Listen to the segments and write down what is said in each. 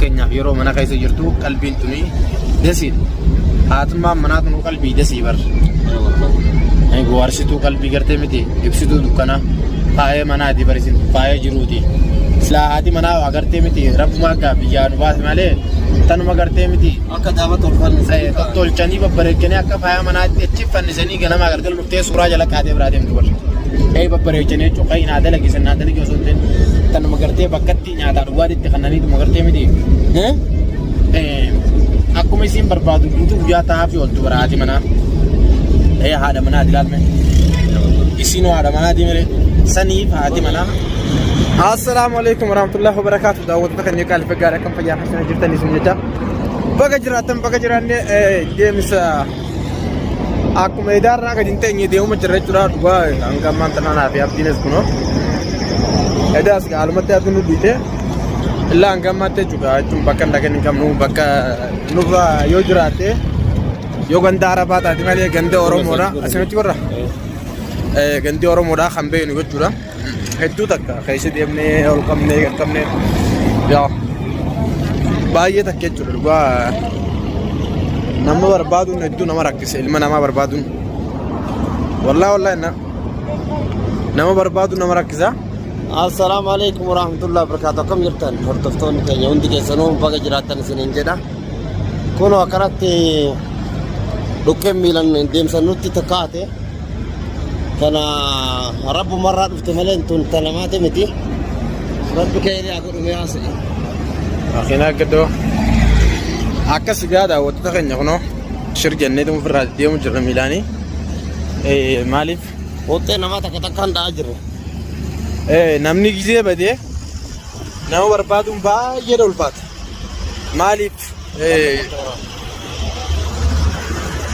fakkeenyaaf yeroo mana keessa jirtu qalbiin tuni dasiidha. Haatummaan manaa tunu qalbii dasii bar. Gowaarsituu qalbii gartee miti ibsituu dukkana faayee manaati barisin faayee jiruuti. Silaa haati manaa agartee miti rabbumaa gaa biyyaa nu baase malee tanuma gartee miti akka daaba tolchanii babbareechanii akka faaya manaatti achi fannisanii ganama agartee luftee suuraa jala qaatee biraa deemtu bar. Babbareechanii cuqaa hin haadha lagisan haadha lagi osoo hin tanuma gartee bakkatti nyaataa dhugaatitti kannaniituma gartee miti. Akkuma isiin barbaadu guutuu guyyaa taa'aa fi ooltu bara haati manaa. Haadha manaa ilaalme. Isiin haadha manaa diimire saniif haati manaa. Assalamu alaikum warahmatullahi wabarakatuh. Daawwattoota kan eegaa alfa gaarii kan fayyaa keessan jirtanii sun jecha. Baga jiraatan baga jiraanne deemsa akkuma idaarraa gadi hin teenye deemuma jirra jechuudha. Dhugaa hanga ammaan tanaa fi abdiinis kunoo. Edaas gaalumatti haa nu biite. Illaa hanga ammaatti jechuudha jechuun bakka hin qabnu bakka nufa yoo jiraate yoo ganda Arabaa taate malee ganda Oromoodha asirratti warra gandi Oromoodha kan beeknu jechuudha. Hedduu takka keessa deemnee ol qabnee gad qabnee yaa baay'ee takka jechuudha. Dhugaa nama barbaaduun hedduu nama rakkisa ilma namaa barbaaduun wallaahi nama barbaaduun nama rakkisa. Assalamu alaikum warahmatullahi wabarakatuh. Akkam jirtan hordoftoonni keenya hundi keessanuu baga jiraattan isiniin jedha. Kunoo akkanatti dhukkeen miilan deemsan nutti takkaate kana rabbumarraa dhufte malee tun talamaate miti. Rabbi keenya haa godhume haasa'e. Akina gaddoo akkas gaa daawwattoota keenya kunoo shir jennee ofirraa deemu jirra miilaanii maaliif hottee namaa takka takkaan dha'aa jirra. Namni gizee badee nama barbaaduun baay'ee ulfaata. Maaliif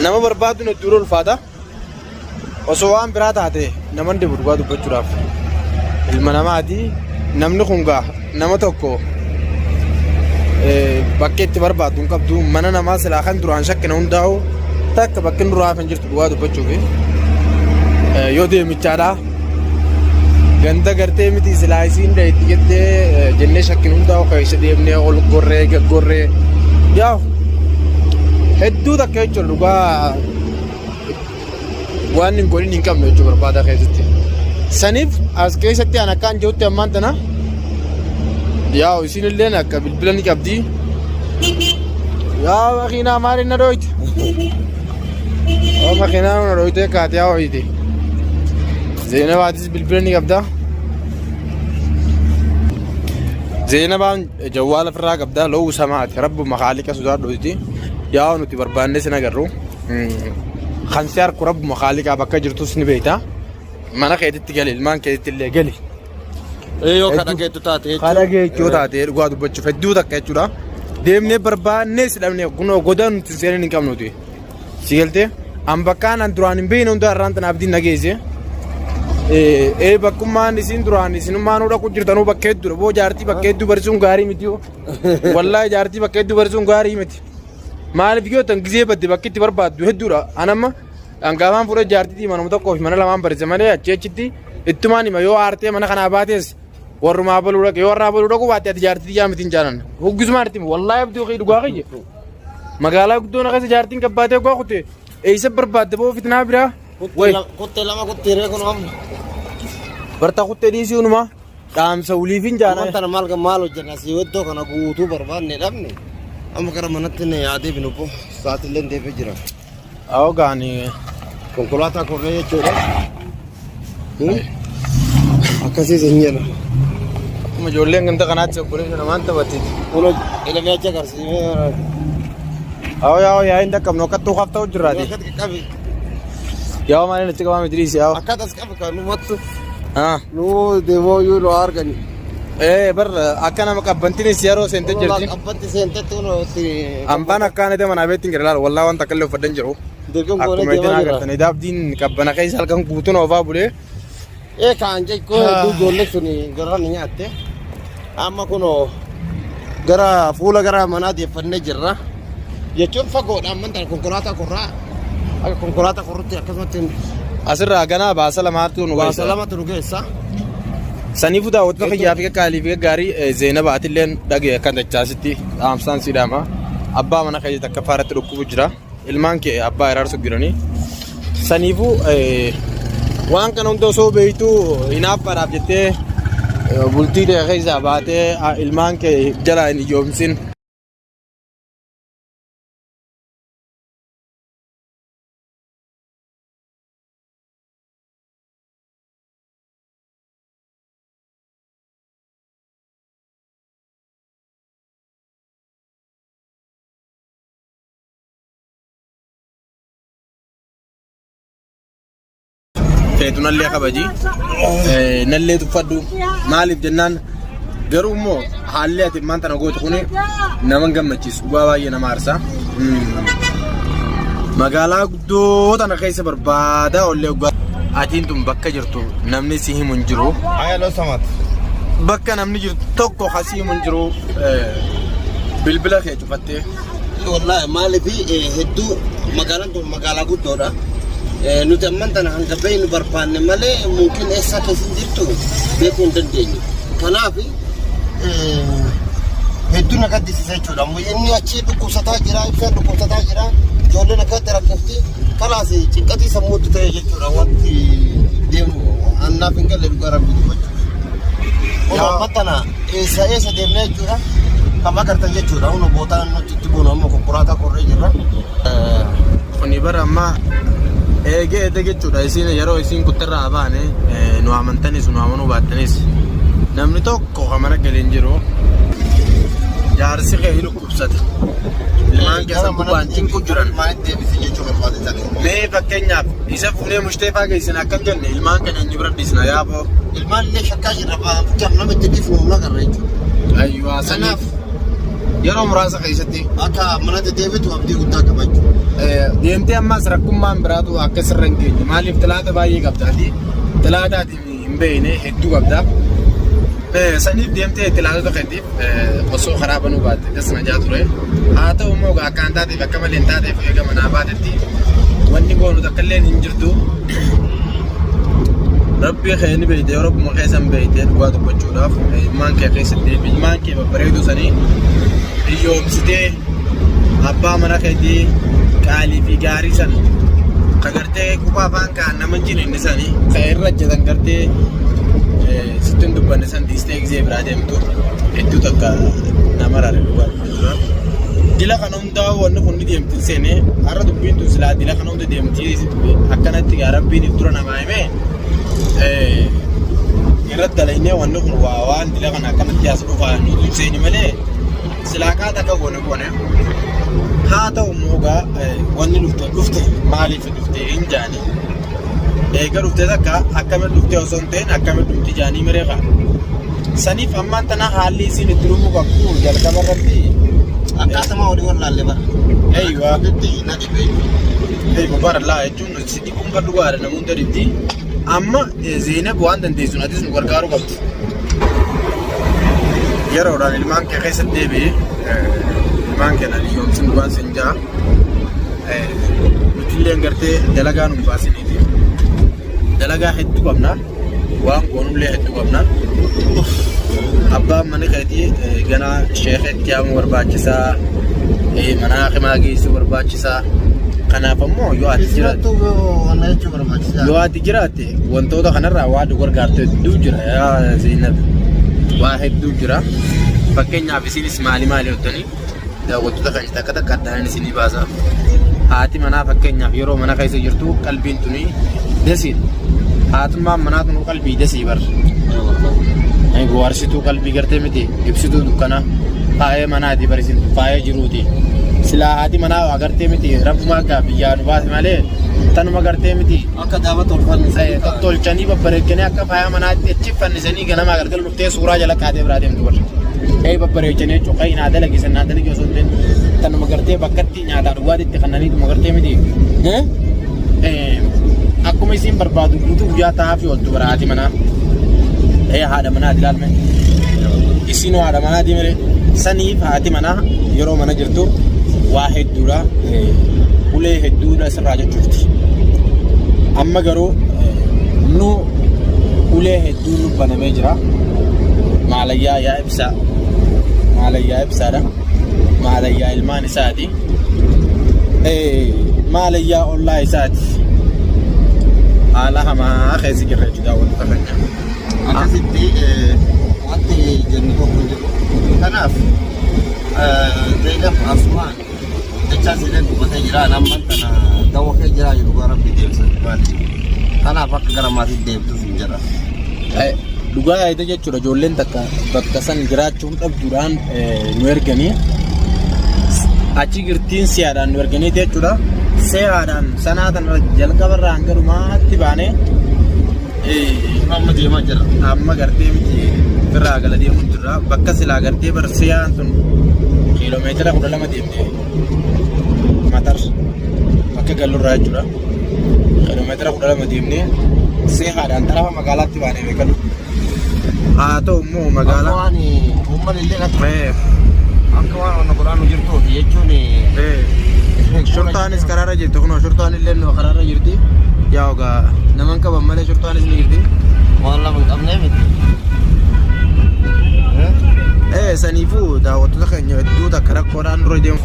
nama barbaaduun hedduu ulfaata. Osoo waan biraa taate naman dhibu dhugaa dubbachuudhaaf ilma namaati. Namni kun gaa nama tokko bakka itti barbaadu hin qabdu mana namaa silaa kan duraan shakkina hundaa'u takka bakki duraa kan jirtu dhugaa dubbachuuf yoo deemichaadhaa. Ganda gartee miti silaa isiin itti jettee jennee shakkin hundaa'u keessa deemnee ol gorree gaggorree yaa hedduu takka jechuudha. Dhugaa waan hin godhin hin qabne jechuudha barbaadaa keessatti. Saniif as keessatti an akkaan jirutti ammaan tana yaa isiin illee akka bilbila ni qabdi. Yaa makiinaa maaliin na dhooyte? Makiinaa na dhooyte kaatee haa ho'ite. Zeenabaatis bilbila ni qabda. Zeenabaan jawwaala ofirraa qabda lo'uu samaati rabbu makaaliqa sodaa dhooti. Yaa nuti barbaannee sin agarru. Kan si harku rabbu makaaliqaa bakka jirtus ni beekta. Mana keetitti gali ilmaan keetitti illee gali. Yoo kadhageettu taate kadhageettuu taate dhugaa dubbachuuf hedduu takka jechuudha. Deemnee barbaannee si dhabnee kunoo godaan nuti seenanii hin qabnuti. Si galtee an bakkaan an duraan hin beekne hundaa irraan tanaaf diin nageesse. Bakkummaan isin duraan isinummaan dhaqu jirtanuu bakka hedduudha. Boo jaartii bakka hedduu barsiisuun gaarii miti yoo. Wallaahi jaartii bakka hedduu barsiisuun gaarii miti. Maaliif yoo tan gizee badde bakki itti barbaaddu hedduudha. Anamma dhangaamaan fuudhee jaartiitii manuma tokkoo fi mana lamaan barsiise malee achitti ittumaan hima yoo aartee mana kanaa baatees warrumaa baluu dhaqe yoo warraa baluu dhaqu baatte ati jaartiitii yaa mitiin jaalan. Huggisumaan itti wallaahi abdii ofii dhugaa qiyye. Magaalaa guddoon keessa jaartiin qabbaatee guwaa kutte eessa barbaadde boo fitnaa biraa. Kuttee lama kutteeree kun amma. Barta kuttee dhiisii hunuma dhaamsa uliifin jaana. Wanta maal hojjenna si iddoo kana guutuu barbaanne dhabne amma gara manatti ne yaadee binubu sa'aatillee deebee jira. Awwa gaani konkolaataa korree jechuudha. Akkasii sin jedha. Akkuma ijoolleen ganda kanaatti obboleessa namaan taphatti. Kulo ilmee achi agarsiisee. Awwa yaa hin dhaqqabnu akkattuu haftaa hojjirraati. Yaa maaliin achi qabaa miti dhiisi yaa. Akkatas qabu kan numattu. Nu deemoo yoo nu argani. Bar akka nama qabbantinis yeroo seente jirti. Qabbanti seentetti kunuutti. Ambaan akkaan ta'e manaa beektiin gara wallaa wanta akkallee uffaddan jiru. Akkuma itti agartanii daabdiin qabbana keessa halkan guutuun oofaa bulee. Kaan jechuun ijoollee suni gara ni nyaatte. Amma kunoo gara fuula gara manaa deeffannee jirra. Jechuun fagoodha amman konkolaataa korraa. Akka konkolaataa korrutti akkasumatti. Asirraa ganaa baasa lamaatti nu geessa. Baasa lamatti nu geessa. Saniifuu daawwattoota fayyaa fi qaalii fi gaarii Zeenab Atileen dhagee kan dachaasitti dhaamsaan siidhama. Abbaa mana keessa akka faaratti dhukkubu jira. Ilmaan kee abbaa iraarsu jiranii. Saniifuu waan kana hunda osoo beektuu hinaaffaadhaaf jettee bultii keessaa baatee ilmaan kee jalaa hin iyyoomsin. Feetunallee kabaji nallee tuffadhu maaliif jennaan garuu immoo haalli ati ilmaan tana gootu kun nama gammachiisu dhugaa baay'ee nama aarsa. Magaalaa guddoo tana keessa barbaada ollee atiin tun bakka jirtu namni si himu hin jiru. Bakka namni jirtu tokko si himu hin jiru bilbila kee cufattee. Wallaahi maaliif hedduu magaalaan tun magaalaa guddoodha. Nuti amman tana hanga beeynu barbaanne malee mungkin eessa keessa jirtu beekuu hin dandeenyu. Kanaaf hedduu na gaddisiisa jechuudha. Inni achi dhukkubsataa jira, ibsaan dhukkubsataa jira. Ijoolleen akkatti rakkatti kalaas cinqatii sammuutti ta'e jechuudha. Wanti deemu annaaf hin galle dhugaa rabbiitu jechuudha. Amman tana eessa deemnee jechuudha. Kam agartan jechuudha. Hundi bootaan nuti itti buunu amma konkolaataa korree jirra. Kuni bara ammaa eegee jechuudha isin yeroo isin kutterraa baane nu amantanis nu amanuu baattanis namni tokko mana galeen jiru jaarsi kee dhukkubsate ilmaan keessa gubbaan cinqu jiran mee fakkeenyaaf isa fuunee mushteefaa geessin akkam jenne ilmaan keenya inni bira dhiisna yaaboo ilmaan illee shakkaa jirra fakkam nama itti dhiifnu humna garra jechuudha. Ayyuwaa saniif yeroo muraasa keessatti akka mana deebitu abdii guddaa qabachuu. Deemtee ammas rakkummaan biraatu akka sirra hin geenye maaliif xilaata baay'ee qabdaati xilaataatiin hin beekne hedduu qabda. Saniif deemtee xilaatota keetiif osoo karaa banuu baatte dasna jaa ture. Haa ta'u immoo akkaan taateef akka malee hin taateef eegama naa baatetti wanni goonu takka illee hin jirtu. Rabbii kee ni beekte yeroo kuma keessa hin beekte dhugaa dubbachuudhaaf ilmaan kee keessatti ilmaan kee babbareedu sanii hiyyoomsitee abbaa mana keetii qaalii fi gaarii san ka gartee qubaa afaan kaan nama hin jinne sanii ka irra hojjetan gartee sittin dubbanne san dhiistee gisee biraa deemtu hedduu takka nama raare dhugaa dubbachuudhaaf. Dila kana hundaa wanni kun ni deemti seenee har'a dubbiin tun silaa dila kana hunda deemti akkanatti gaa rabbiin dura namaa himee irratti dalaynee wanni kun waan dila kana akkanatti as dhufaa nuti seeni malee silaa kaata akka goone. Haa ta'u immoo wanni dhufte maaliif dhufte hin jaani. Eega dhufte takka akkamitti dhufte osoo hin ta'in akkamitti dhufti jaanii mireeqa. Saniif ammaan tana haalli isin itti dhufuu qabdu jalqaba irratti akkasuma walii wallaalle bara. Eeyyuu bara laa jechuun sidii kun dhugaadha namoota dhibdi. Amma Zeenab waan dandeessuun atis nu gargaaruu qabdi. Yeroodhaan ilmaan kee keessatti deebi'ee ilmaan keenya hiyyoomsin dhugaan sin jaa nutillee gartee dalagaa nu baasiniiti. Dalagaa hedduu qabna waan goonullee hedduu qabna. Abbaan mana keetii ganaa sheekeetti yaamu barbaachisaa mana hakimaa geessuu barbaachisaa. Kanaaf ammoo yoo ati jiraatte wantoota kanarraa waa gargaartu hedduu jira yaa Zeenab. Waa hedduu jira. Fakkeenyaaf isinis maali hojjetanii daawwattoota kan takka takka addaan isinii baasa. Haati manaa fakkeenyaaf yeroo mana keessa jirtu qalbiin tuni desiidha. Haatummaan manaa tunu qalbii desii barra. Gowaarsituu qalbii gartee miti ibsituu dukkana faayee manaati barisin faayee jiruuti. Silaa haati manaa agartee miti rabbumaa gaa biyyaa nu baase malee tanuma gartee miti akka daaba tolchanii babbareechanii akka faaya manaatti achi fannisanii ganama galgala dhuftee suuraa jala kaatee biraa deemtu barra. Babbareechanii cuqaa naa dalagisan naa dalagi osoo hin ta'in tanuma gartee bakkatti nyaataa dhugaatiitti kannaniituma gartee miti. Akkuma isiin barbaadu guutuu guyyaa taa'aa fi ooltu bara haati manaa. Haadha manaati ilaalme. Isinoo haadha manaati malee saniif haati manaa yeroo mana jirtu waa hedduudha. Ulee hedduudha sirraa jechuuti. Amma garuu nu ulee hedduu banamee jira. Maalayyaa yaa ibsaa. Maalayyaa ibsaadha. Maalayyaa ilmaan isaati. Maalayyaa ollaa isaati. Haala hamaa keessa jirra jechuudha wanta fakkaata. Akkasitti wanti jennu tokko jiru. Kanaaf Zainab Asmaan dachaa seenan dubbatee jira. Namni kana dawwa kee jira jiru gara rabbi deemsan baate. Kanaaf akka gara maatii deemtuuf hin jedha. Dhugaa yaa'ita jechuudha ijoolleen takka bakka san jiraachuun dhabduudhaan nu erganii achi girtiin siyaadhaan nu erganii jechuudha. Seeraadhaan sanaatan jalqabarraa hanga dhumaatti baanee amma deemaa jira. Amma gartee miti irraa gala deemuun jirra. Bakka silaa gartee barsiyaan tun kiiloomeetira 12 deemtee matar bakka gallurraa jechuudha. Kiiloomeetira 12 deemnee seeraadhaan tarafa magaalaatti baanee beekalu. Haa ta'u immoo magaalaa waan uummanni illee akka waan quraanu jirtuuti jechuun shurtaanis karaarra jirti kunoo shurtaan illee nu karaarra jirti yaa ogaa naman qaban malee shurtaanis ni jirti waan lama hin qabnee miti saniifuu daawwattoota keenya hedduu takka rakkoodhaan dura deemu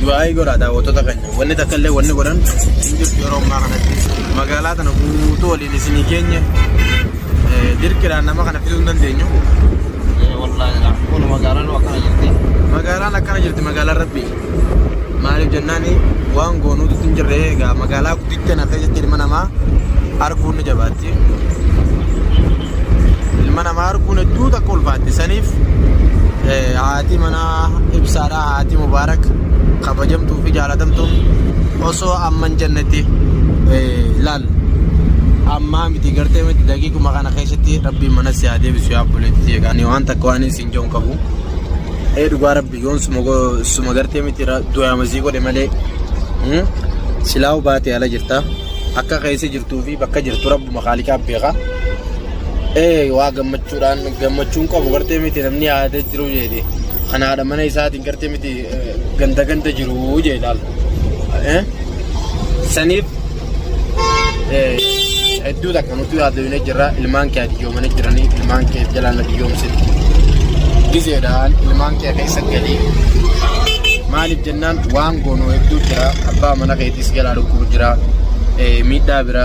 du'aayii godha daawwattoota keenya wanni takka illee wanni godhan hin jirtu yeroo ammaa kanatti magaalaa tana guutuu waliin isinii keenya dirqiidhaan nama kana fiduu hin dandeenyu. Wallaahi kun magaalaan akkana jirti. Magaalaan akkana jirti magaalaan rabbi. Maaliif jennaani waan goonuutu hin jirre egaa magaalaa guddicha na keessatti ilma namaa arguun ni jabaatti. Ilma namaa arguun hedduu takka ulfaatti. Saniif haati manaa ibsaadhaa haati mubaarak kabajamtuu fi jaalatamtuun osoo amman jannatti laal. Amma miti gartee miti daqiiquma kana keessatti rabbiin mana si haa deebisu yaa obboleetti eegaanii waan takka waan isin jedhu qabu. Dhugaa rabbi yoon suma gartee miti du'aa masii godhe malee silaa baatee ala jirta. Akka keessa jirtuu fi bakka jirtu rabbuma Xaaliqaa beeka. Waa gammachuun qabu gartee miti namni yaadee jiru jedhe. Kanaadha mana isaatiin gartee miti ganda jiru jedhaal. Saniif hedduu takka nuti yaadamne jirra ilmaan kee adiyyoomanii jiranii ilmaan kee jalaan adiyyoomsiti gizeedhaan ilmaan kee keessa galii maaliif jennaan waan goonuu hedduu jira abbaa mana keetis jalaa dhukkuu jira miidhaa bira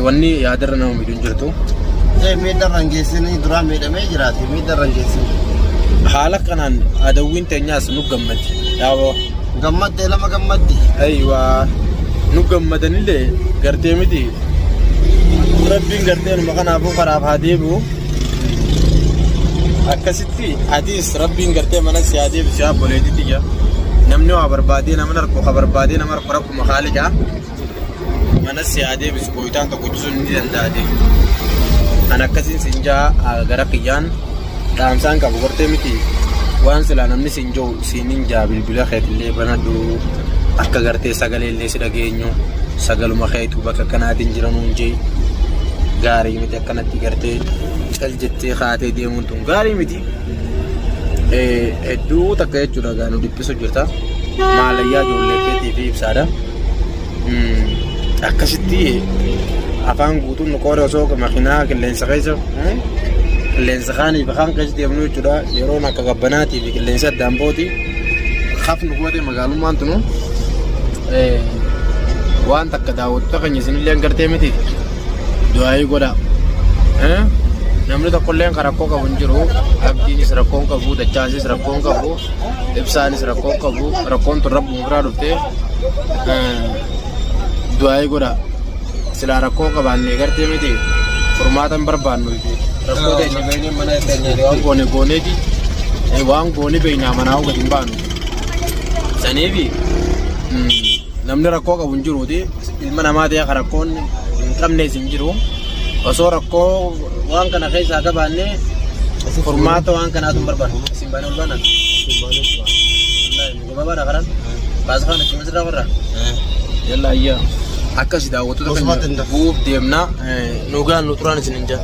wanni yaadarra nama miidhuun jirtu. Miidharra hin geessanii duraa miidhamee jiraate miidharra hin geessanii. Haala kanaan adawwiin teenyaas nu gammaddi. Yaaboo. Gammaddee lama gammaddi. Ayiwaa nu gammadanillee gartee miti. Rabbiin gartee numa kanaafuu karaaf haa deebi'u. Akkasitti adiis rabbiin gartee mana si haa deebisu yaa obboleetitti jira. Namni waa barbaadee nama narko ka barbaadee nama narko rakkuma Xaaliqaa mana si haa deebisu gooyitaan tokko jisuun ni danda'a. Kan akkasiin sinjaa gara kiyyaan dhaamsaan qabu gartee miti waan silaa namni sinjoo siinin jaa bilbila keetillee banadhu akka gartee sagalee illee si dhageenyu sagaluma keetu bakka kanaatiin jiranuun jee gaarii miti akkanatti gartee cal jettee kaatee deemuun tun gaarii miti. Hedduu takka jechuudha gaanu dhiphisu jirta maalayyaa ijoollee keetii fi ibsaadha. Akkasitti afaan guutuun nu qoore osoo makiinaa qilleensa keessa qilleensa kaanii fi kaan keessa deemnu jechuudha yeroon akka qabbanaatii fi qilleensa addaan booti hafnu goote magaalummaan tunu waan takka daawwattoota keenya isinillee gartee miti du'aayii godha. Namni tokkolleen kan rakkoo qabu hin jiru abdiinis rakkoo qabu dachaanis rakkoo qabu ibsaanis rakkoo qabu rakkoon tun rabbuun biraa dhuftee du'aayii godha. Silaa rakkoo qabaannee gartee miti furmaatan barbaannu rakkoo ta'e mana waan goone gooneeti waan goone beeynaa manaa gadi hin baanu. Saniifi namni rakkoo qabu hin jiruuti ilma namaa ta'e kan rakkoon hin qabnees hin jiru osoo rakkoo waan kana keessaa qabaannee furmaata waan kanaatu hin barbaannu. Isin baanee ol baanan gabaabaa karan baasa kana cimma sirraa warra yalla ayyaa. Akkasii daawwattoota keenya bu'uuf deemnaa nuugaan nu turaan isin hin jaa.